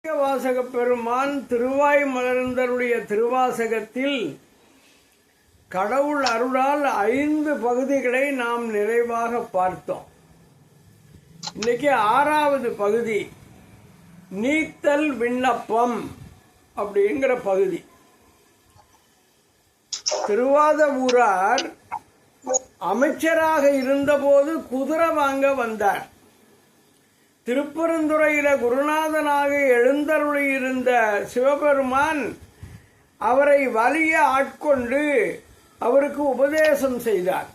வாசக பெருமான் திருவாய் மலர்ந்தருடைய திருவாசகத்தில் கடவுள் அருளால் 5 பகுதிகளை நாம் நிறைவாக பார்த்தோம். இன்னைக்கு 6வது பகுதி நீத்தல் விண்ணப்பம் அப்படிங்கிற பகுதி. திருவாதவூரார் அமைச்சராக இருந்தபோது குதிரை வாங்க வந்தார். திருப்பெருந்துறையில குருநாதனாக எழுந்தருளியிருந்த சிவபெருமான் அவரை வலிய ஆட்கொண்டு அவருக்கு உபதேசம் செய்தார்.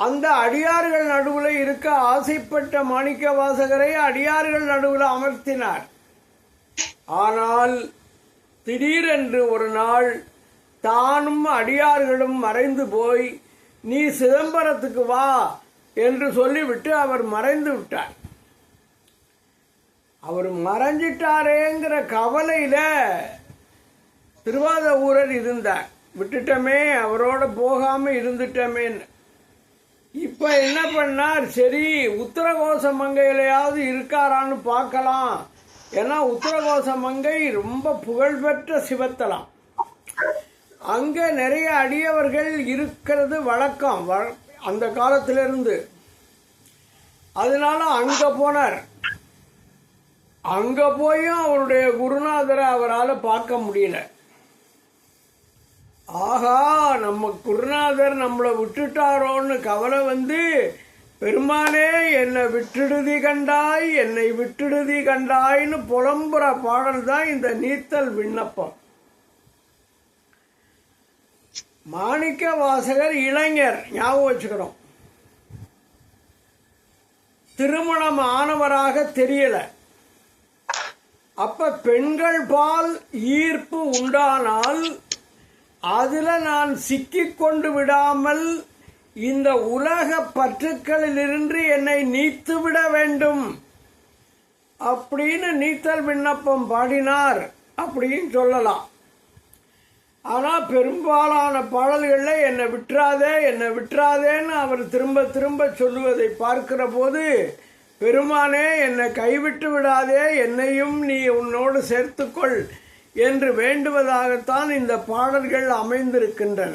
அந்த அடியார்கள் நடுவில் இருக்க ஆசைப்பட்ட மாணிக்க வாசகரை அடியார்கள் நடுவில் அமர்த்தினார். ஆனால் திடீரென்று ஒரு நாள் தானும் அடியார்களும் மறைந்து போய் நீ சிதம்பரத்துக்கு வா என்று சொல்லிவிட்டு அவர் மறைந்து விட்டார். அவர் மறைஞ்சிட்டாரேங்கிற கவலையில திருவாதவூரர் இருந்தார். விட்டுட்டமே, அவரோட போகாம இருந்துட்டமேன்னு. இப்ப என்ன பண்ணார், சரி உத்தரகோச மங்கையிலையாவது இருக்காரான்னு பார்க்கலாம். ஏன்னா உத்தரகோச மங்கை ரொம்ப புகழ்பெற்ற சிவத்தலம். அங்க நிறைய அடியவர்கள் இருக்கிறது வழக்கம் அந்த காலத்திலிருந்து. அதனால அங்க போனார். அங்க போயும் அவருடைய குருநாதரை அவரால் பார்க்க முடியல. ஆகா, நம்ம குருநாதர் நம்மளை விட்டுட்டாரோன்னு கவலை வந்து, பெருமானே என்னை விட்டுடுதி கண்டாய், என்னை விட்டுடுதி கண்டாய்னு புலம்புற பாடல் தான் இந்த நீத்தல் விண்ணப்பம். மாணிக்க வாசகர் இளைஞர், ஞாபகம் வச்சுக்கிறோம். திருமணம் ஆனவராக தெரியல. அப்ப பெண்கள் பால் ஈர்ப்பு உண்டானால் அதுல நான் சிக்கிக்கொண்டு விடாமல் இந்த உலக பற்றுக்களிலிருந்து என்னை நீத்து விட வேண்டும் அப்படின்னு நீத்தல் விண்ணப்பம் பாடினார் அப்படின்னு சொல்லலாம். ஆனா பெரும்பாலான பாடல்களில் என்னை விட்டுறாதே, என்னை விட்டுறாதேன்னு அவர் திரும்ப திரும்ப சொல்லுவதை பார்க்கிற போது, பெருமானே என்னை கைவிட்டு விடாதே, என்னையும் நீ உன்னோடு சேர்த்துக்கொள் என்று வேண்டுவதாகத்தான் இந்த பாடல்கள் அமைந்திருக்கின்றன.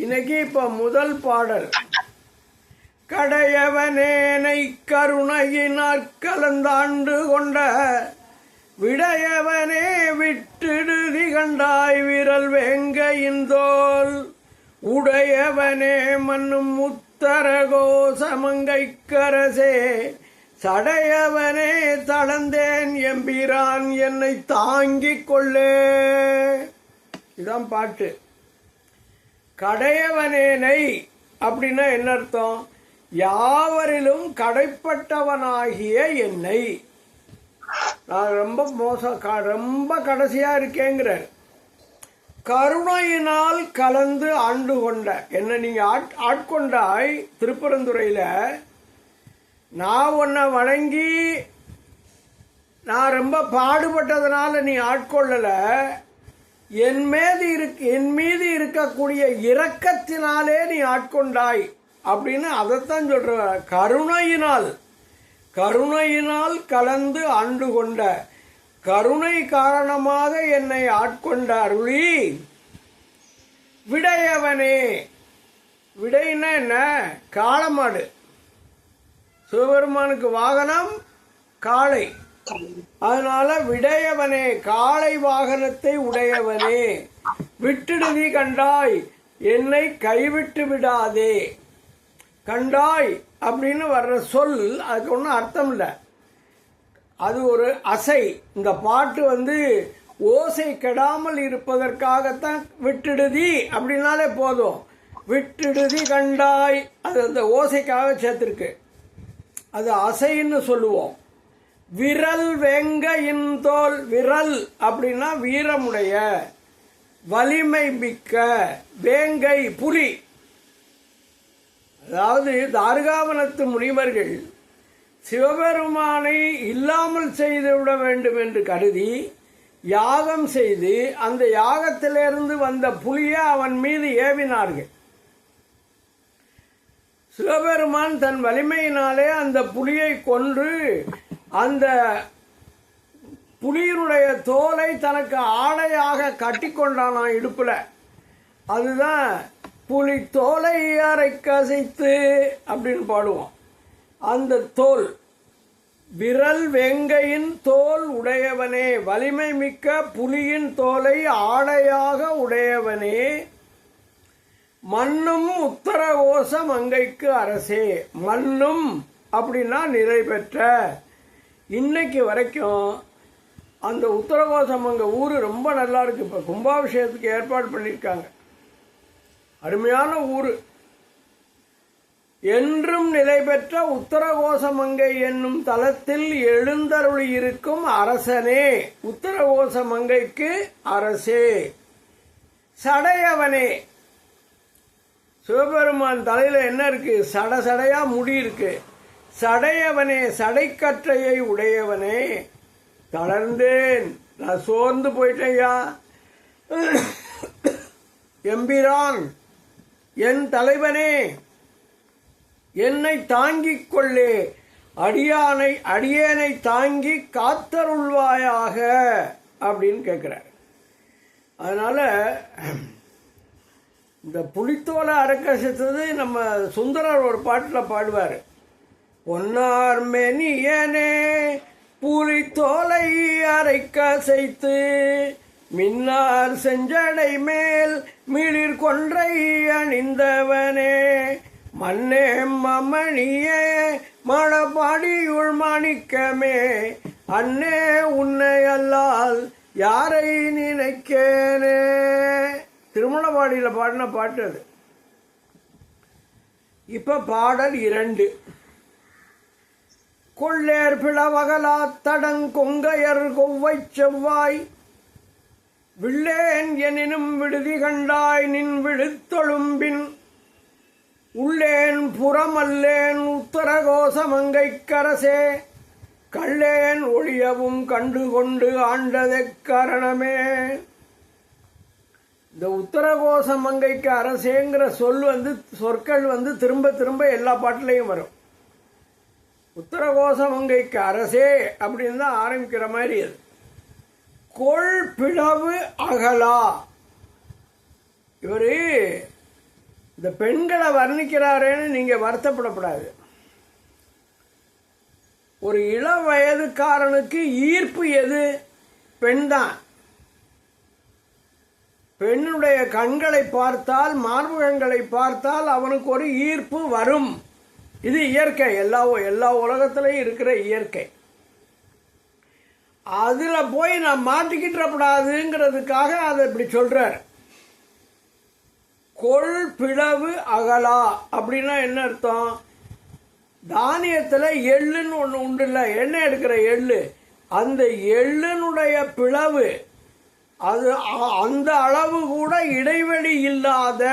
இன்னைக்கு இப்ப முதல் பாடல், கடையவனேனை கருணையினாற் கலந்தாண்டு கொண்ட விடையவனே விட்டுடுதி கண்டாய் விரல் வேங்கையின்தோல் உடையவனே மன்னும் உத்தரகோசமங்கைக்கரசே சடையவனே தளர்ந்தேன் எம்பிரான் என்னை தாங்கிக் கொள்ளே. இதான் பாட்டு. கடையவனேனை அப்படின்னா என்ன அர்த்தம்? யாவரிலும் கடைப்பட்டவனாகிய என்னை. நான் ரொம்ப ரொம்ப கடைசியா இருக்கேங்கிறார். கருணையினால் கலந்து ஆண்டு கொண்ட என்ன நீங்க ஆட்கொண்டாய். திருப்பெருந்துறையில நான் உன்னை வணங்கி நான் ரொம்ப பாடுபட்டதுனால நீ ஆட்கொள்ளல, என் மீது இருக்கக்கூடிய இரக்கத்தினாலே நீ ஆட்கொண்டாய் அப்படின்னு அதைத்தான் சொல்ற. கருணையினால் கலந்து ஆண்டு கொண்ட, கருணை காரணமாக என்னை ஆட்கொண்ட அருளி விடையவனே. விடைன்னா என்ன? காளமாடு. சிவபெருமானுக்கு வாகனம் காளை. அதனால விடையவனே, காளை வாகனத்தை உடையவனே, விட்டுடுதி கண்டாய், என்னை கைவிட்டு விடாதே. கண்டாய் அப்படின்னு வர்ற சொல் அதுக்கு ஒன்றும் அர்த்தம் இல்லை, அது ஒரு அசை. இந்த பாட்டு ஓசை கெடாமல் இருப்பதற்காகத்தான் விட்டுடுதி அப்படின்னாலே போதும். விட்டுடுதி கண்டாய் அது அந்த ஓசைக்காக சேர்த்திருக்கு, அது அசைன்னு சொல்லுவோம். விரல் வேங்கையின் தோல், விரல் அப்படின்னா வீரமுடைய, வலிமை மிக்க, வேங்கை புலி. அதாவது தார்காவனத்து முனிவர்கள் சிவபெருமானை இல்லாமல் செய்துவிட வேண்டும் என்று கருதி யாகம் செய்து அந்த யாகத்திலிருந்து வந்த புலியை அவன் மீது ஏவினார்கள். சிவபெருமான் தன் வலிமையினாலே அந்த புலியை கொன்று அந்த புலியினுடைய தோலை தனக்கு ஆடையாக கட்டி கொண்டானான் இடுப்புல. அதுதான் புலி தோலை அரை கசைத்து அப்படின்னு பாடுவோம். அந்த தோல் விரல் வெங்கையின் தோல் உடையவனே, வலிமை மிக்க புலியின் தோலை ஆடையாக உடையவனே, மன்னும் உத்தரகோச மங்கைக்கு அரசே. மன்னும் அப்படின்னா நிறை பெற்ற. இன்னைக்கு வரைக்கும் அந்த உத்தரகோசம் அங்கே ஊர் ரொம்ப நல்லா இருக்கு. இப்போ கும்பாபிஷேகத்துக்கு ஏற்பாடு பண்ணியிருக்காங்க. அருமையான ஊர். என்றும் நிலை பெற்ற உத்தரகோசமங்கை என்னும் தலத்தில் எழுந்தருளி இருக்கும் அரசனே, உத்தரகோசமங்கைக்கு அரசே. சடையவனே, சிவபெருமான் தலையில என்ன இருக்கு? சடையா முடி இருக்கு. சடையவனே, சடைக்கற்றையை உடையவனே, தளர்ந்தேன், நான் சோர்ந்து போயிட்டேயா. எம்பிரான், என் தலைவனே, என்னை தாங்கிக் கொள்ளே, அடியேனை தாங்கி காத்தருள்வாயாக அப்படின்னு கேட்கிறார். அதனால இந்த புலித்தோலை அறக்கசத்தது நம்ம சுந்தரர் ஒரு பாட்டில் பாடுவார். பொன்னார் மெனியனே புலித்தோலை அரைக்கசைத்து மின்னார் செஞ்சடை மேல் மிளிர் கொன்றை அணிந்தவனே, மன்னே மமணியே மழபாடியுள் மாணிக்கமே, அன்னே உன்னை அல்லால் யாரை நினைக்கேனே. திருமணவாடியில் பாடின பாட்டு அது. இப்ப பாடல் 2. கொள்ளேர் பிளவகலா தடங்கொங்கையர் கொவ்வை செவ்வாய், வில்லேன் எனினும் விடுதி கண்டாய் நின் விழுத்தொழும்பின், உள்ளேன் புறமல்லேன் உத்தரகோசமங்கைக்கரசே, கள்ளேன் ஒழியவும் கண்டுகொண்டு ஆண்டதெக்காரணமே. இந்த உத்தரகோசமங்கைக்கு அரசேங்கிற சொற்கள் திரும்ப திரும்ப எல்லா பாட்டிலையும் வரும். உத்தரகோசமங்கைக்கு அரசே அப்படின்னு தான் ஆரம்பிக்கிற மாதிரி அது. கொள் பிளவு அகலா. இவரு இந்த பெண்களை வர்ணிக்கிறாரேன்னு நீங்க வருத்தப்படக்கூடாது. ஒரு இள வயதுக்காரனுக்கு ஈர்ப்பு எது? பெண் தான். பெண்ணுடைய கண்களை பார்த்தால், மார்பகங்களை பார்த்தால் அவனுக்கு ஒரு ஈர்ப்பு வரும். இது இயற்கை, எல்லா உலகத்திலையும் இருக்கிற இயற்கை. அதுல போய் நான் மாட்டிக்கிட்டப்படாதுங்கிறதுக்காக அதை இப்படி சொல்றார். கொள் பிளவு அகலா அப்படின்னா என்ன அர்த்தம்? தானியத்துல எள்ளுன்னு ஒண்ணு உண்டு இல்ல, எண்ணெய் எடுக்கிற எள்ளு, அந்த எள்ளுனுடைய பிளவு அது அந்த அளவு கூட இடைவெளி இல்லாத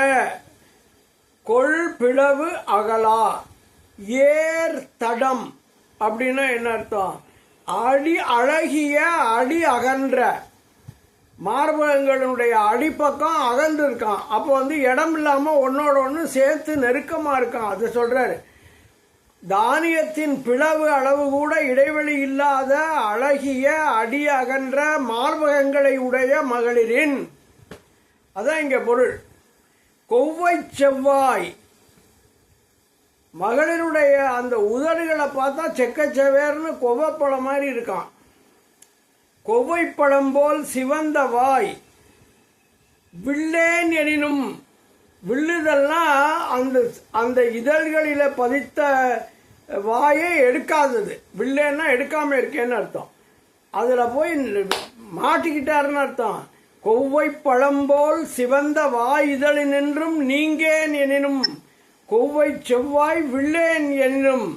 கொள் பிளவு அகலா. ஏர் தடம் அப்படின்னா என்ன அர்த்தம்? அழகிய அடி அகன்ற, மார்பகங்களுடைய அடிப்பக்கம் அகன்று இருக்கான். அப்போ இடம் இல்லாம ஒன்னோட ஒன்று சேர்த்து நெருக்கமா இருக்கான். அதை சொல்றாரு. தானியத்தின் பிளவு அளவு கூட இடைவெளி இல்லாத அழகிய அடி அகன்ற மார்பகங்களை உடைய மகளிரின், அதான் இங்க பொருள். கொவ்வை செவ்வாய், மகளிருடைய அந்த உதடுகளை பார்த்தா செக்கச்செவேர்னு கொவ்வைப்பழம் மாதிரி இருக்கான். கொவ்வைப்பழம் போல் சிவந்த வாய். வில்லேன் எனினும், வில்லுதெல்லாம் அந்த இதழ்களில பதித்த வாயை எடுக்காதது. வில்லேன்னா எடுக்காம இருக்கேன்னு அர்த்தம். அதுல போய் மாட்டிக்கிட்டாருன்னு அர்த்தம். கொவ்வை பழம்போல் சிவந்த வாய் இதழினின்றும் நீங்கேன் எனினும், கொவ்வை செவ்வாய் வில்லேன் எனினும்,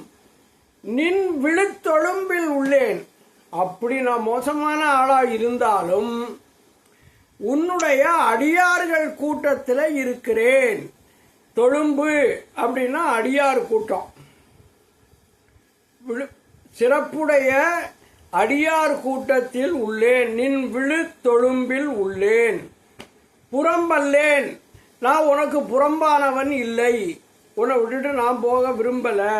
நின் விழுத்தொழும்பில் உள்ளேன். அப்படி நான் மோசமான ஆளா இருந்தாலும் உன்னுடைய அடியார்கள் கூட்டத்தில் இருக்கிறேன். தொழும்பு அப்படின்னா அடியார் கூட்டம். சிறப்புடைய அடியார் கூட்டத்தில் உள்ளேன். நின் விழு தொழும்பில் உள்ளேன். புறம்பல்லேன், நான் உனக்கு புறம்பானவன் இல்லை. உன்னை விட்டுட்டு நான் போக விரும்பலை,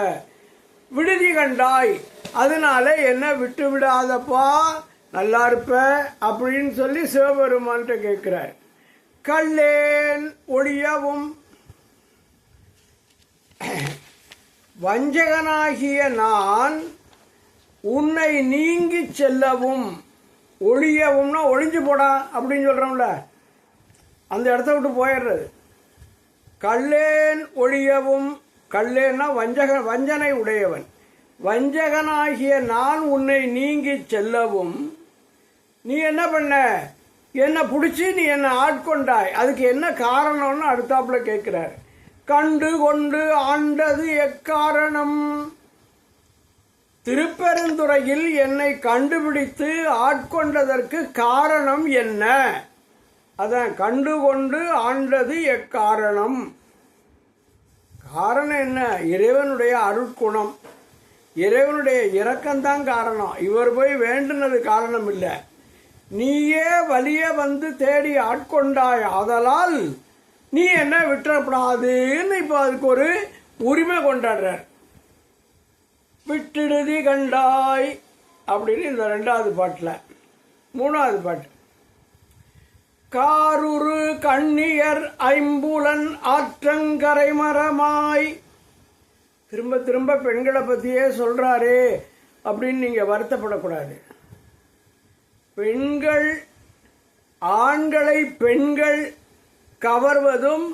விடுதி கண்டாய், அதனால என்ன விட்டு விடாதப்பா, நல்லா இருப்ப அப்படின்னு சொல்லி சிவபெருமான்கிட்ட கேட்கிறார். கள்ளேன் ஒழியவும் வஞ்சகனாகிய நான் உன்னை நீங்கி செல்லவும், ஒழியவும்னா ஒழிஞ்சு போடா அப்படின்னு சொல்றோம்ல, அந்த இடத்த விட்டு போயிடுறது. கள்ளேன் ஒழியவும், கள்ளேன்னா வஞ்சனை உடையவன், வஞ்சகனாகிய நான் உன்னை நீங்கி செல்லவும் நீ என்ன பண்ண, என்ன பிடிச்சி நீ என்ன ஆட்கொண்டாய், அதுக்கு என்ன காரணம்னு அடுத்தாப்புல கேட்கிறார். கண்டு கொண்டு ஆண்டது எக்காரணம், திருப்பெருந்துறையில் என்னை கண்டுபிடித்து ஆட்கொண்டதற்கு காரணம் என்ன? அதான் கண்டு கொண்டு ஆண்டது எக்காரணம். காரணம் என்ன? இறைவனுடைய அருட்குணம், இறைவனுடைய இரக்கம்தான் காரணம். இவர் போய் வேண்டுனது காரணம் இல்லை. நீயே வலிய வந்து தேடி ஆட்கொண்டாய், ஆதலால் நீ என்ன விட்டுறப்படாதுன்னு இப்போ அதுக்கு ஒரு உரிமை கொண்டாடுறார். விட்டுடுதி கண்டாய் அப்படின்னு இந்த 2வது பாட்டில். 3வது பாட்டு, காருரு கண்ணியர் ஐம்புலன் ஆற்றங்கரை மரமாய். திரும்ப திரும்ப பெண்களை பற்றியே சொல்றாரே அப்படின்னு நீங்க வருத்தப்படக்கூடாது. பெண்கள், ஆண்களை பெண்கள் கவர்வதும்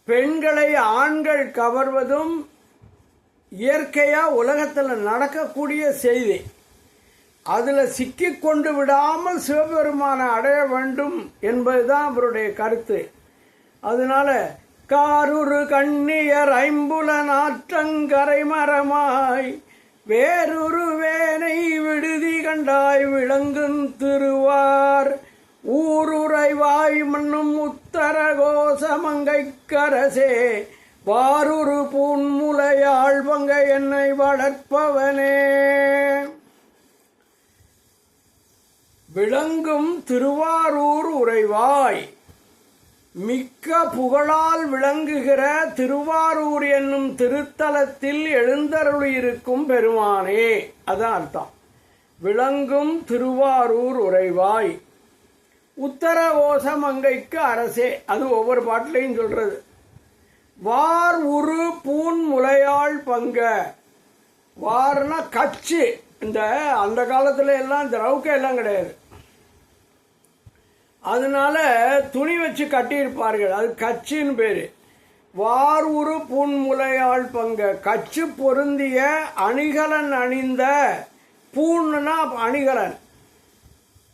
பெண்களை ஆண்கள் கவர்வதும் இயற்கையா உலகத்தில் நடக்கக்கூடிய செய்தி. அதுல சிக்கிக் கொண்டு விடாமல் சிவபெருமானை அடைய வேண்டும் என்பதுதான் அவருடைய கருத்து. அதனால காருரு கண்ணியர் ஐம்புலன் ஆற்றங்கரை மரமாய் வேறொரு வேனை விடுதி கண்டாய் விளங்கும் திருவார் ஊருரைவாய் மண்ணும் உத்தர கோசமங்கைக்கரசே வாருரு பூன்முலையாள் பங்க என்னை வளர்ப்பவனே. விளங்கும் திருவாரூர் உரைவாய், மிக்க புகழால் விளங்குகிற திருவாரூர் என்னும் திருத்தலத்தில் எழுந்தருளியிருக்கும் பெருமானே. அதான் அர்த்தம். விளங்கும் திருவாரூர் உரைவாய், உத்தர ஓசமங்கைக்கு அரசே, அது ஒவ்வொரு பாட்டிலையும் சொல்றது. வார் உரு பூன் முலையாள் பங்க, வார்னா கச்சு. இந்த அந்த காலத்துல எல்லாம் இந்த ரவுக்கை எல்லாம் கிடையாது, அதனால துணி வச்சு கட்டியிருப்பார்கள், அது கச்சுன்னு பேரு. வார் உரு பூன்முலையாள் பங்க, கச்சு பொருந்திய அணிகலன் அணிந்த, பூன்னா அணிகலன்,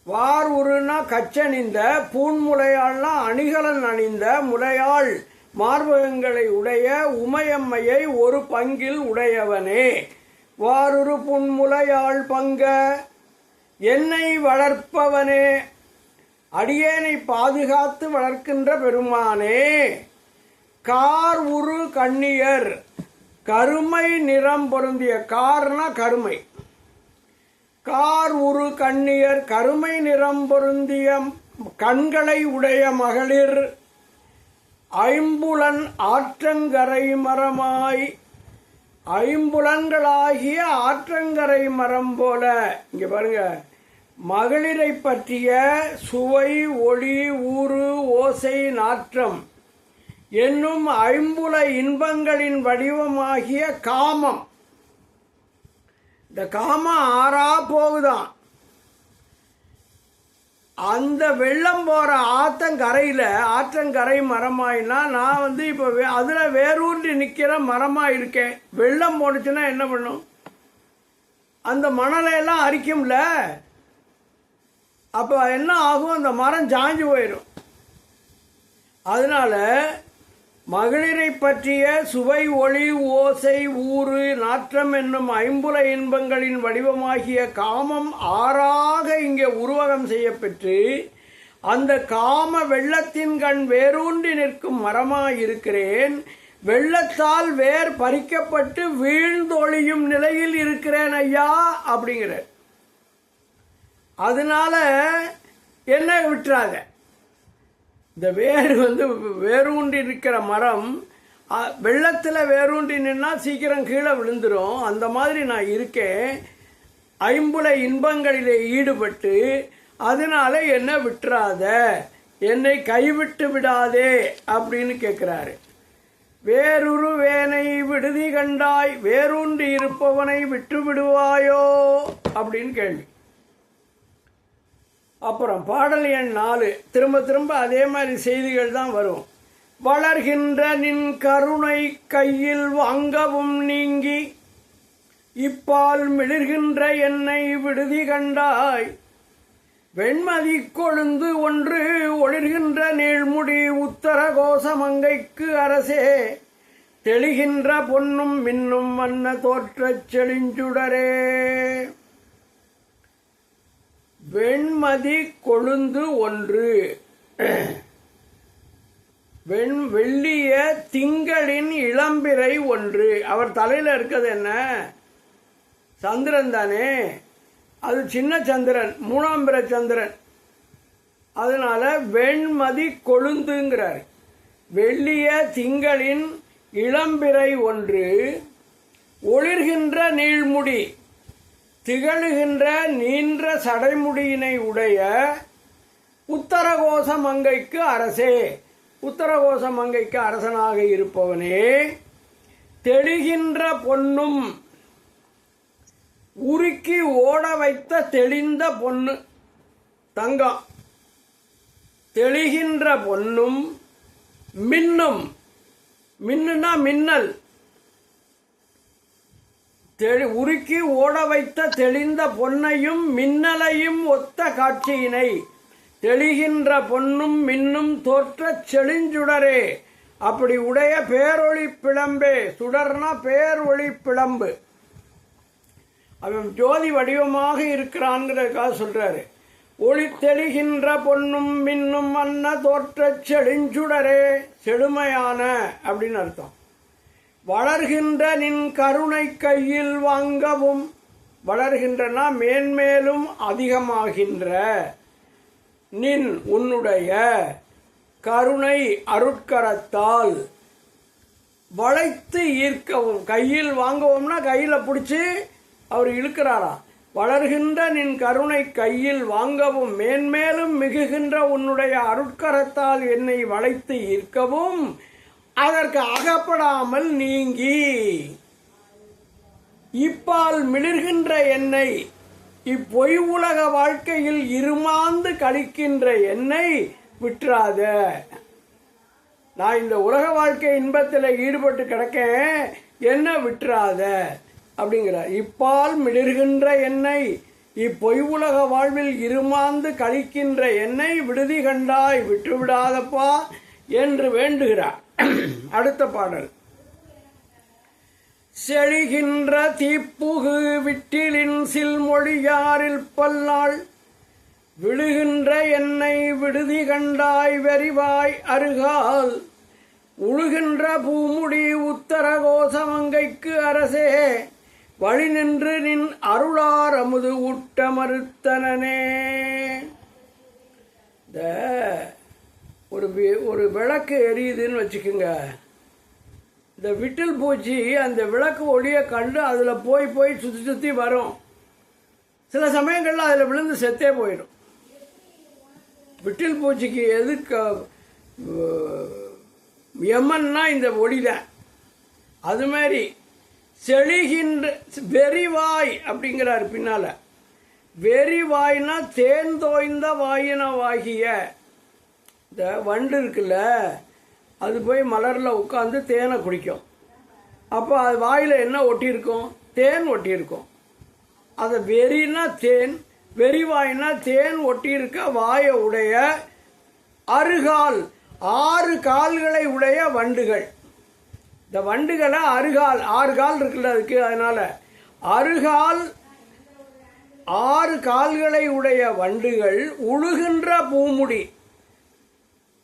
வார் உருன்னா கச்சணிந்த, பூன்முலையாள்னா அணிகலன் அணிந்த, முலையாள் மார்பகங்களை உடைய உமையம்மையை ஒரு பங்கில் உடையவனே. வாருரு புன்முலையாள் பங்க என்னை வளர்ப்பவனே, அடியேனை பாதுகாத்து வளர்க்கின்ற பெருமானே. கார் உரு கண்ணியர், கருமை நிறம் பொருந்திய, கார்னா கருமை, கார் உரு கண்ணியர் கருமை நிறம் பொருந்திய கண்களை உடைய மகளிர் ஐம்புலன் ஆற்றங்கரை மரமாய், ஐம்புலன்களாகிய ஆற்றங்கரை மரம் போல. இங்க பாருங்க, மகளிரை பற்றிய சுவை ஒளி ஊறு ஓசை நாற்றம் என்னும் ஐம்புல இன்பங்களின் வடிவமாகிய காமம். இந்த காமம் ஆறா போகுதான். அந்த வெள்ளம் போற ஆத்தங்கரையில, ஆற்றங்கரை மரமாயினா நான் இப்ப அதுல வேரூன்றி நிக்கிற மரமா இருக்கேன். வெள்ளம் போனுச்சுன்னா என்ன பண்ணும்? அந்த மணலை எல்லாம் அரிக்கும்ல, அப்ப என்ன ஆகும்? அந்த மரம் சாஞ்சு போயிடும். அதனால மகளிரை பற்றிய சுவை ஒளி ஓசை ஊறு நாற்றம் என்னும் ஐம்புல இன்பங்களின் வடிவமாகிய காமம் ஆறாக இங்கே உருவகம் செய்யப்பெற்று அந்த காம வெள்ளத்தின் கண் வேரூன்றி நிற்கும் மரமாயிருக்கிறேன். வெள்ளத்தால் வேர் பறிக்கப்பட்டு வீழ்ந்தொழியும் நிலையில் இருக்கிறேன் ஐயா அப்படிங்கிற. அதனால என்ன விட்டுறாங்க, இந்த வேர் வேரூன்றி இருக்கிற மரம் வெள்ளத்தில் வேரூன்றி நின்னா சீக்கிரம் கீழே விழுந்துடும். அந்த மாதிரி நான் இருக்கேன், ஐம்புல இன்பங்களிலே ஈடுபட்டு, அதனால என்ன விட்டுறாத, என்னை கைவிட்டு விடாதே அப்படின்னு கேட்கிறாரு. வேறுரு வேனை விடுதி கண்டாய், வேரூன்றி இருப்பவனை விட்டு விடுவாயோ அப்படின்னு கேள்வி. அப்புறம் பாடல் எண் 4 திரும்ப திரும்ப அதே மாதிரி செய்திகள் தான் வரும். வளர்கின்ற நின் கருணை கையில் வாங்கவும் நீங்கி, இப்பால் மிளிர்கின்ற என்னை விடுதி கண்டாய், வெண்மதி கொழுந்து ஒன்று ஒளிர்கின்ற நீழ்முடி உத்தர கோசமங்கைக்கு அரசே, தெளிகின்ற பொன்னும் மின்னும் வண்ண தோற்றச் செழிஞ்சுடரே. வெண்மதி கொழுந்து ஒன்று, வெள்ளிய திங்களின் இளம்பிறை ஒன்று. அவர் தலையில் இருக்கிறது என்ன? சந்திரன் தானே. அது சின்ன சந்திரன், 3ஆம் பிறை சந்திரன். அதனால வெண்மதி கொழுந்துங்கிறார். வெள்ளிய திங்களின் இளம்பிறை ஒன்று, ஒளிர்கின்ற நீழ்முடி, திகழுகின்ற நீண்ட சடைமுடியினை உடைய உத்தரகோச மங்கைக்கு அரசே, உத்தரகோச மங்கைக்கு அரசனாக இருப்பவனே, தெளிகின்ற பொன்னும், உருக்கி ஓட வைத்த தெளிந்த பொன்னு தங்கம், தெளிகின்ற பொன்னும் மின்னும், மின்னுனா மின்னல், உருக்கி ஓட வைத்த தெளிந்த பொன்னையும் மின்னலையும் ஒத்த காட்சியினை, தெளிகின்ற பொன்னும் மின்னும் தோற்றச் செழிஞ்சுடரே, அப்படி உடைய பேரொளி பிளம்பே. சுடர்னா பேரொளி பிளம்பு, அவன் ஜோதி வடிவமாக இருக்கிறான்ங்கிறதுக்காக சொல்றாரு. ஒளி தெளிகின்ற பொன்னும் மின்னும் அன்ன தோற்றச் செழிஞ்சுடரே, செழுமையான அப்படின்னு அர்த்தம். வளர்கின்ற நின் கருணை கையில் வாங்கவும், வளர்கின்றனா மேன்மேலும் அதிகமாகின்ற, நின் உன்னுடைய கருணை அருட்கரத்தால் வளைத்து ஈர்க்கவும். கையில் வாங்குவோம்னா கையில் பிடிச்சி அவர் இழுக்கிறாராம். வளர்கின்ற நின் கருணை கையில் வாங்கவும், மேன்மேலும் மிகுகின்ற உன்னுடைய அருட்கரத்தால் என்னை வளைத்து ஈர்க்கவும், அதற்கு அகப்படாமல் நீங்கி, இப்பால் மிளிர்கின்ற என்னை, இப்பொய் உலக வாழ்க்கையில் இருமாந்து கழிக்கின்ற என்னை விட்டுறாத. நான் இந்த உலக வாழ்க்கை இன்பத்தில் ஈடுபட்டு கிடக்கேன், என்ன விட்டுறாத அப்படிங்கிறார். இப்பால் மிளிர்கின்ற என்னை, இப்பொய் உலக வாழ்வில் இருமாந்து கழிக்கின்ற என்னை விடுதி கண்டாய், விட்டுவிடாதப்பா என்று வேண்டுகிறார். அடுத்த பாடல். செழிகின்ற தீப்புகு விட்டிலின் சில்மொழியாரில் பல்லாள், விழுகின்ற என்னை விடுதி கண்டாய் வெறிவாய் அருகால், உழுகின்ற பூமுடி உத்தர கோசமங்கைக்கு அரசே, வழி நின்று நின் அருளார் அமுது ஊட்ட மறுத்தனே. ஒரு விளக்கு எரியுதுன்னு வச்சுக்கோங்க. இந்த விட்டில் பூச்சி அந்த விளக்கு ஒளியை கண்டு அதில் போய் சுற்றி சுற்றி வரும். சில சமயங்களில் அதில் விழுந்து செத்தே போயிடும். விட்டில் பூச்சிக்கு எதுக்கு யமன்னா இந்த ஒளி தான். அது மாதிரி செழிகின்ற வெறிவாய் அப்படிங்கிறார் பின்னால. வெறிவாய்னா தேன் தோய்ந்த வாயினவாகிய. இந்த வண்டு இருக்குல்ல, அது போய் மலரில் உட்காந்து தேனை குடிக்கும். அப்போ அது வாயில் என்ன ஒட்டியிருக்கும்? தேன் ஒட்டியிருக்கும். அதை வெறினா தேன், வெறிவாய்னா தேன் ஒட்டியிருக்க வாயை உடைய அருகால், 6 கால்களை உடைய வண்டுகள். இந்த வண்டுகளை அருகால், 6 கால் இருக்குல்ல அதுக்கு, அதனால அருகால் 6 கால்களை உடைய வண்டுகள் உழுகின்ற பூமுடி.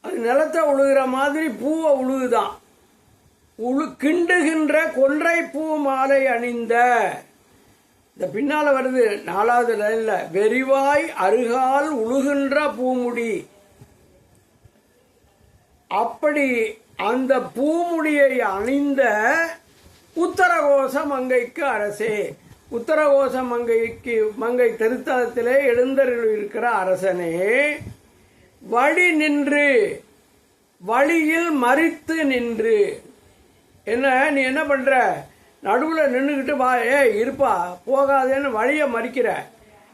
அது நிலத்தை உழுகிற மாதிரி பூவை உழுகுதான். கிண்டுகின்ற கொன்றை பூ மாலை அணிந்த. இந்த பின்னால வருது 4வது லைன்ல, வெறிவாய் அருகால் உழுகின்ற பூமுடி. அப்படி அந்த பூமுடியை அணிந்த உத்தரகோச மங்கைக்கு அரசே, உத்தரகோச மங்கை திருத்தலத்திலே எழுந்தருள் இருக்கிற அரசனே, வழி நின்று வழியில் மறித்து நின்று, என்ன நீ என்ன பண்ற, நடுவில் நின்றுக்கிட்டு வா, இருப்பா போகாதேன்னு வழியை மறிக்கிற.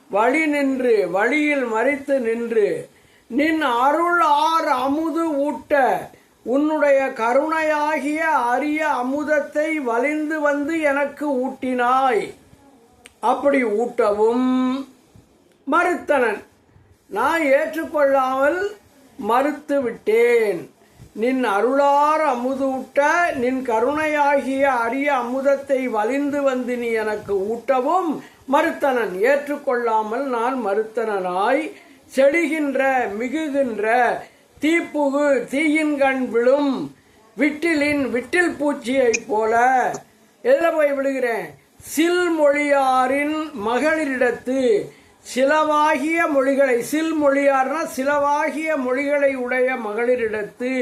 வழி நின்று வழியில் மறித்து நின்று நின் அருள் ஆர் அமுது ஊட்ட, உன்னுடைய கருணையாகிய அரிய அமுதத்தை வலிந்து வந்து எனக்கு ஊட்டினாய். அப்படி ஊட்டவும் மறுத்தனன், நான் ஏற்றுக்கொள்ளாமல் மறுத்து விட்டேன். நின் அருளார் அமுதூட்ட, நின் கருணையாகிய அரிய அமுதத்தை வலிந்து வந்து நீ எனக்கு ஊட்டவும் மறுத்தனன், ஏற்றுக்கொள்ளாமல் நான் மறுத்தனாய் செடிகின்ற மிகுகின்ற தீப்புகு தீயின் கண் விழும் விட்டில் பூச்சியை போல. எதில் போய் விழுகிறேன், சில்மொழியாரின் மகளிரிடத்து சிலவாகிய மொழிகளை, சில்மொழியார்னா சிலவாகிய மொழிகளை உடைய மகளிரிடத்து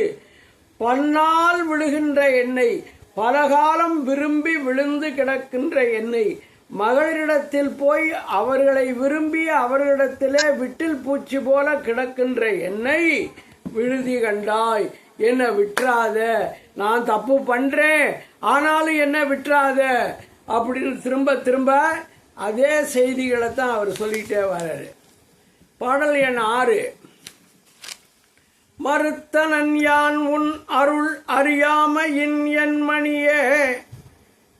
பன்னால் விழுகின்ற எண்ணெய், பலகாலம் விரும்பி விழுந்து கிடக்கின்ற எண்ணெய், மகளிரிடத்தில் போய் அவர்களை விரும்பி அவர்களிடத்திலே விட்டில் பூச்சி போல கிடக்கின்ற எண்ணெய் விழுதி கண்டாய். என்ன விட்டுறாத, நான் தப்பு பண்றேன் ஆனாலும் என்ன விட்டுறாத அப்படின்னு திரும்ப திரும்ப அதே செய்திகளை தான் அவர் சொல்லிட்டே வர்றாரு. பாடல் எண் 6. மறுத்தனன் யான் உன் அருள் அறியாமையின் என் மணியே.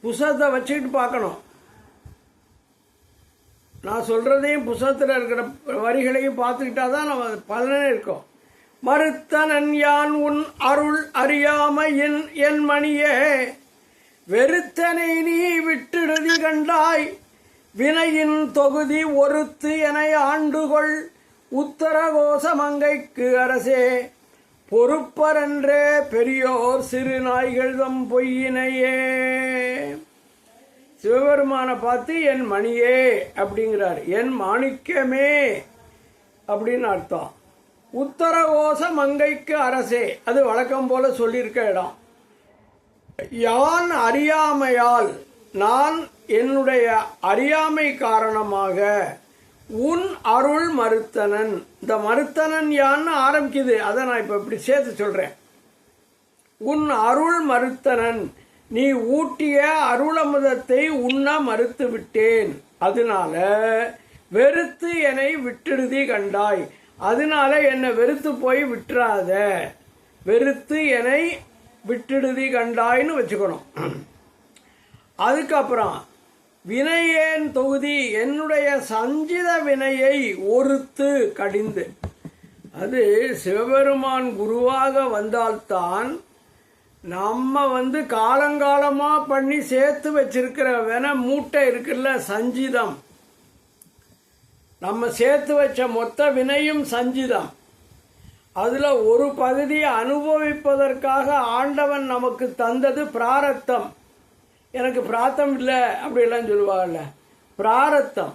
புஸ்தகத்தை வச்சுக்கிட்டு பார்க்கணும், நான் சொல்றதையும் புஸ்தகத்தில் இருக்கிற வரிகளையும் பார்த்துக்கிட்டா தான் நம்ம பலனே இருக்கும். மறுத்தனன் யான் உன் அருள் அறியாமையின் என் மணியே, வெறுத்தனை நீ விட்டுடுதி கண்டாய், வினையின் தொகுதி ஒருத்து என ஆண்டுகொள் உத்தரகோச மங்கைக்கு அரசே, பொறுப்பரன்றே பெரியோர் சிறு நாய்கள்தம் பொய்யினையே. சிவபெருமானை பார்த்து என் மணியே அப்படிங்கிறார், என் மாணிக்கமே அப்படின்னு அர்த்தம். உத்தரகோச மங்கைக்கு அரசே, அது வழக்கம் போல சொல்லியிருக்க இடம். யான் அறியாமையால், நான் என்னுடைய அறியாமை காரணமாக உன் அருள் மறுத்தனன். இந்த மறுத்தனன் யான்னு ஆரம்பிக்குது, அதை நான் இப்ப இப்படி சேர்த்து சொல்றேன். உன் அருள் மறுத்தனன், நீ ஊட்டிய அருளமுதத்தை உண்ண மறுத்து விட்டேன், அதனால வெறுத்து என்னை விட்டுடுதி கண்டாய். அதனால என்னை வெறுத்து போய் விட்டுறாத, வெறுத்து என்னை விட்டுடுதி கண்டாய்னு வச்சுக்கணும். அதுக்கப்புறம் வினையேன் தொகுதி, என்னுடைய சஞ்சித வினையை ஒருத்து கடிந்து. அது சிவபெருமான் குருவாக வந்தால்தான் நம்ம காலங்காலமா பண்ணி சேர்த்து வச்சிருக்கிற வினை மூட்டை இருக்குல்ல, சஞ்சிதம், நம்ம சேர்த்து வச்ச மொத்த வினையும் சஞ்சிதம். அதுல ஒரு பகுதியை அனுபவிப்பதற்காக ஆண்டவன் நமக்கு தந்தது பிராரத்தம். எனக்கு பிராத்தம் இல்லை அப்படிலாம் சொல்லுவாங்கல்ல, பிராரத்தம்.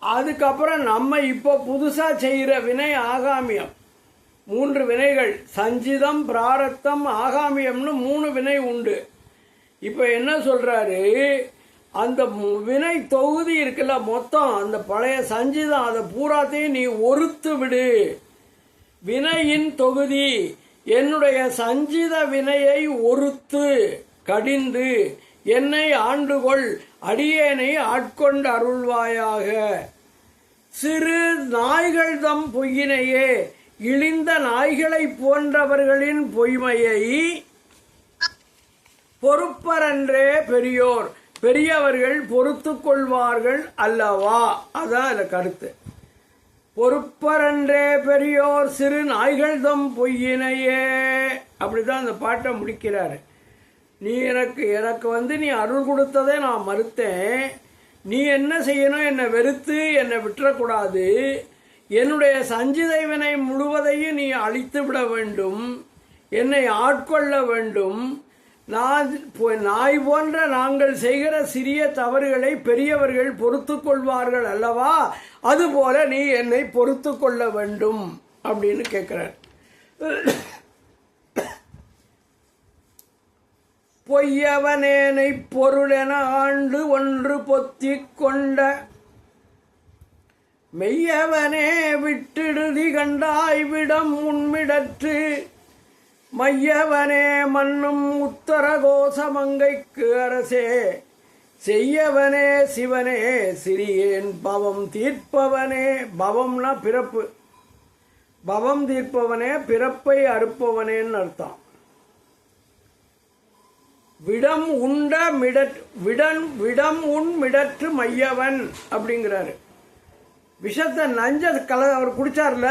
அதுக்கப்புறம் நம்ம இப்போ புதுசா செய்கிற வினை ஆகாமியம். 3 வினைகள், சஞ்சிதம், பிராரத்தம், ஆகாமியம்னு 3 வினை உண்டு. இப்போ என்ன சொல்றாரு, அந்த வினை தொகுதி இருக்குல்ல மொத்தம், அந்த பழைய சஞ்சிதம், அதை பூராத்தையும் நீ ஒருத்து விடு. வினையின் தொகுதி, என்னுடைய சஞ்சித வினையை ஒருத்து கடிந்து என்னை ஆண்டுகொள், அடியேனை ஆட்கொண்டு அருள்வாயாக. சிறு நாய்கள் தம் பொய்யினையே, இழிந்த நாய்களை போன்றவர்களின் பொய்மையை பொறுப்பரன்றே பெரியோர், பெரியவர்கள் பொறுத்து கொள்வார்கள் அல்லவா. அதான் அந்த கருத்து. பொறுப்பரன்றே பெரியோர் சிறு நாய்கள் தம் பொய்யினையே, அப்படிதான் அந்த பாட்டை முடிக்கிறாரு. நீ எனக்கு நீ அருள் கொடுத்ததை நான் மறுத்தேன். நீ என்ன செய்யணும், என்னை வெறுத்து என்னை விட்டுறக்கூடாது. என்னுடைய சஞ்சிதை வினை முழுவதையும் நீ அழித்து விட வேண்டும், என்னை ஆட்கொள்ள வேண்டும். நாய் போன்ற நாங்கள் செய்கிற சிறிய தவறுகளை பெரியவர்கள் பொறுத்து கொள்வார்கள் அல்லவா, அதுபோல நீ என்னை பொறுத்து கொள்ள வேண்டும் அப்படின்னு கேட்கிறார். பொய்யவனேனை பொருளென ஆண்டு ஒன்று பொத்திக் கொண்ட மெய்யவனே விட்டிடுதி கண்டாய் விடம் உன்மிடற்று மையவனே மன்னும் உத்தர கோசமங்கைக்கு அரசே செய்யவனே சிவனே சிறியேன் பவம் தீர்ப்பவனே. பவம்னா பிறப்பு, பவம் தீர்ப்பவனே, பிறப்பை அறுப்பவனேன்னு அர்த்தம். விடம் உண்ட விடம் உன் மிடற்று மையவன் அப்படிங்கிறாரு. விஷத்தை நஞ்ச அவர் குடிச்சார்ல,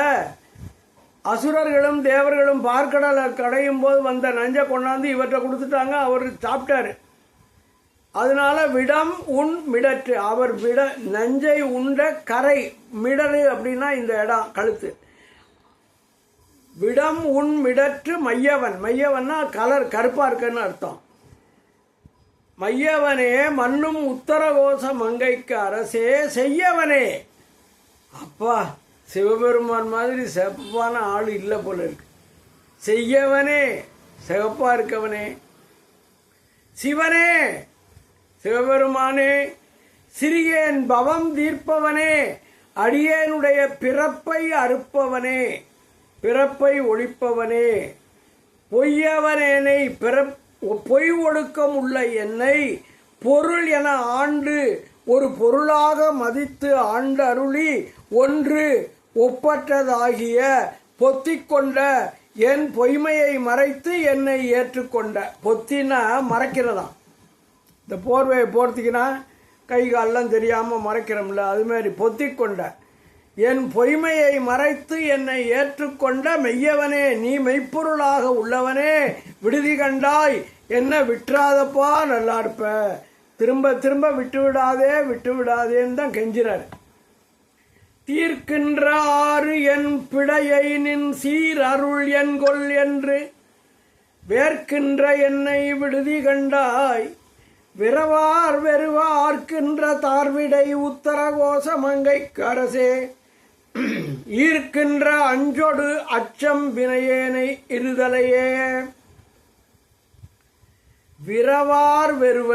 அசுரர்களும் தேவர்களும் பார்க்கடலை கடையும் போது வந்த நஞ்சை கொண்டாந்து இவற்றை கொடுத்துட்டாங்க, அவர் சாப்பிட்டாரு. அதனால விடம் உன் மிடற்று, அவர் நஞ்சை உண்ட கரை. மிடரு அப்படின்னா இந்த இடம் கழுத்து. விடம் உன் மிடற்று மையவன், மையவன்னா கலர் கருப்பா இருக்குன்னு அர்த்தம். மையவனே மன்னும் உத்தரகோச மங்கைக்கு அரசே செய்யவனே. அப்பா, சிவபெருமான் மாதிரி சிவப்பான ஆள் இல்லை போல இருக்கு. செய்யவனே, சிவப்பா இருக்கவனே. சிவனே, சிவபெருமானே. சிறியேன் பவம் தீர்ப்பவனே, அடியேனுடைய பிறப்பை அறுப்பவனே, பிறப்பை ஒழிப்பவனே. பொய்யவனேனை பொய் ஒடுக்கம் உள்ள என்னை பொருள் என ஆண்டு ஒரு பொருளாக மதித்து ஆண்டு அருளி ஒன்று ஒப்பற்றதாகிய பொத்திக்கொண்ட என் பொய்மையை மறைத்து என்னை ஏற்றுக்கொண்ட. பொத்தினா மறைக்கிறதாம். இந்த போர்வையை போர்த்திக்கினா கை காலெல்லாம் தெரியாமல் மறைக்கிறோம்ல, அது மாதிரி பொத்திக்கொண்ட என் பொய்மையை மறைத்து என்னை ஏற்றுக்கொண்ட மெய்யவனே, நீ மெய்ப்பொருளாக உள்ளவனே, விடுதி கண்டாய் என்ன விட்டுறாதப்பா, நல்லா இருப்ப, திரும்ப திரும்ப விட்டு விடாதேன்னு தான் கெஞ்சிறாரு. தீர்க்கின்ற ஆறு என் பிழையை நின் சீர் அருள் என் கொள் என்று வேர்க்கின்ற என்னை விடுதி கண்டாய் விரவார் வெறுவார்க்கின்ற தார்விடை உத்தர கோசமங்கைக்கு அரசே ஈர்க்கின்ற அஞ்சொடு அச்சம் வினையேனை இருதலையே. விரவார் வெறுவ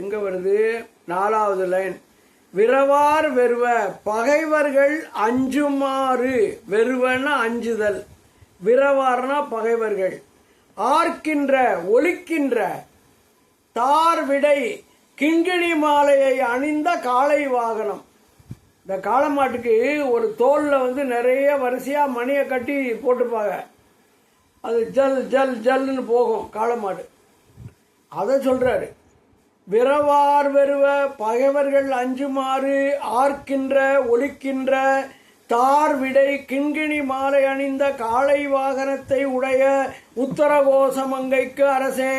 எங்க வருது? 4வது லைன். விரவார் வெறுவ பகைவர்கள் அஞ்சுமாறு. வெறுவனா அஞ்சுதல், விரவார்னா பகைவர்கள். ஆர்க்கின்ற ஒலிக்கின்ற தார் விடை கிங்கிணி மாலையை அணிந்த காளை வாகனம். இந்த காளமாட்டுக்கு ஒரு தோல்ல நிறைய வரிசையா மணியை கட்டி போட்டுப்பாங்க, அது ஜல் ஜல் ஜல்னு போகும் காளமாடு. அதை சொல்றாரு. விரவார் வெறுவ பகைவர்கள் அஞ்சுமாறு ஆர்க்கின்ற ஒலிக்கின்ற தார் விடை கிண்கிணி மாலை அணிந்த காளை வாகனத்தை உடைய உத்தரகோசமங்கைக்கு அரசே.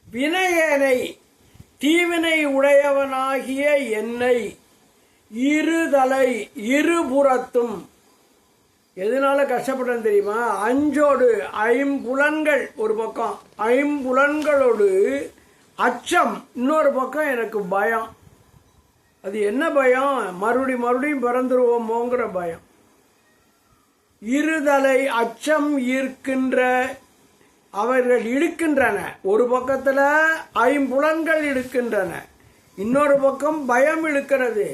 வினையேனை தீவினை உடையவனாகிய என்னை இருதலை இருபுறத்தும். எதனால கஷ்டப்பட்டேன்னு தெரியுமா? அஞ்சோடு ஐம்புலன்கள் ஒரு பக்கம், ஐம்புலன்களோடு அச்சம் இன்னொரு பக்கம். எனக்கு பயம். அது என்ன பயம்? மறுபடியும் பிறந்துருவோமோங்கிற பயம். இருதலை அச்சம் ஈர்க்கின்ற அவர்கள் இழுக்கின்றன. ஒரு பக்கத்தில் ஐம்புலன்கள் இழுக்கின்றன, இன்னொரு பக்கம் பயம் இழுக்கிறது.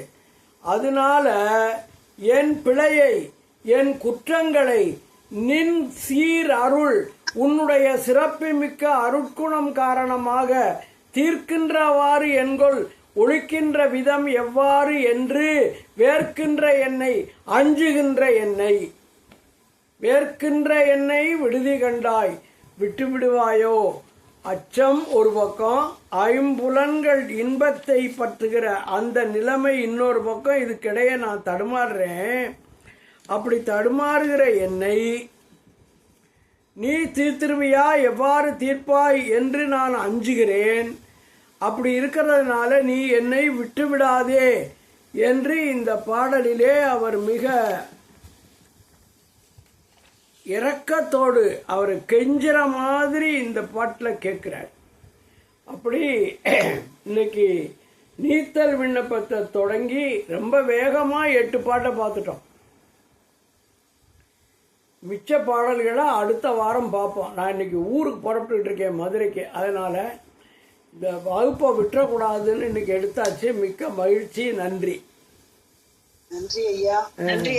அதனால என் பிழையை என் குற்றங்களை நின் சீர் அருள் உன்னுடைய சிறப்புமிக்க அருட்குணம் காரணமாக தீர்க்கின்றவாறு என்கொள் ஒழிக்கின்ற விதம் எவ்வாறு என்று வேர்க்கின்ற என்னை அஞ்சுகின்ற என்னை வேர்க்கின்ற என்னை விடுதி கண்டாய் விட்டு விடுவாயோ. அச்சம் ஒரு பக்கம், ஐம்புலன்கள் இன்பத்தை பற்றுகிற அந்த நிலைமை இன்னொரு பக்கம். இதுக்கிடையே நான் தடுமாறுறேன். அப்படி தடுமாறுகிற என்னை நீ தீர்த்திருவியா, எவ்வாறு தீர்ப்பாய் என்று நான் அஞ்சுகிறேன். அப்படி இருக்கிறதுனால நீ என்னை விட்டுவிடாதே என்று இந்த பாடலிலே அவர் மிக இரக்கத்தோடு அவர் கெஞ்சுற மாதிரி இந்த பாட்டில் கேட்கிறார். அப்படி இன்னைக்கு நீத்தல் விண்ணப்பத்தை தொடங்கி ரொம்ப வேகமாக 8 பாட்டை பார்த்துட்டோம். மிச்ச பாடல்களை அடுத்த வாரம் பார்ப்போம். நான் இன்னைக்கு ஊருக்கு புறப்பட்டுக்கிட்டு இருக்கேன், மதுரைக்கு. அதனால் இந்த வகுப்பை விட்டுறக்கூடாதுன்னு இன்னைக்கு எடுத்தாச்சு. மிக்க மகிழ்ச்சி. நன்றி. நன்றி ஐயா. நன்றி.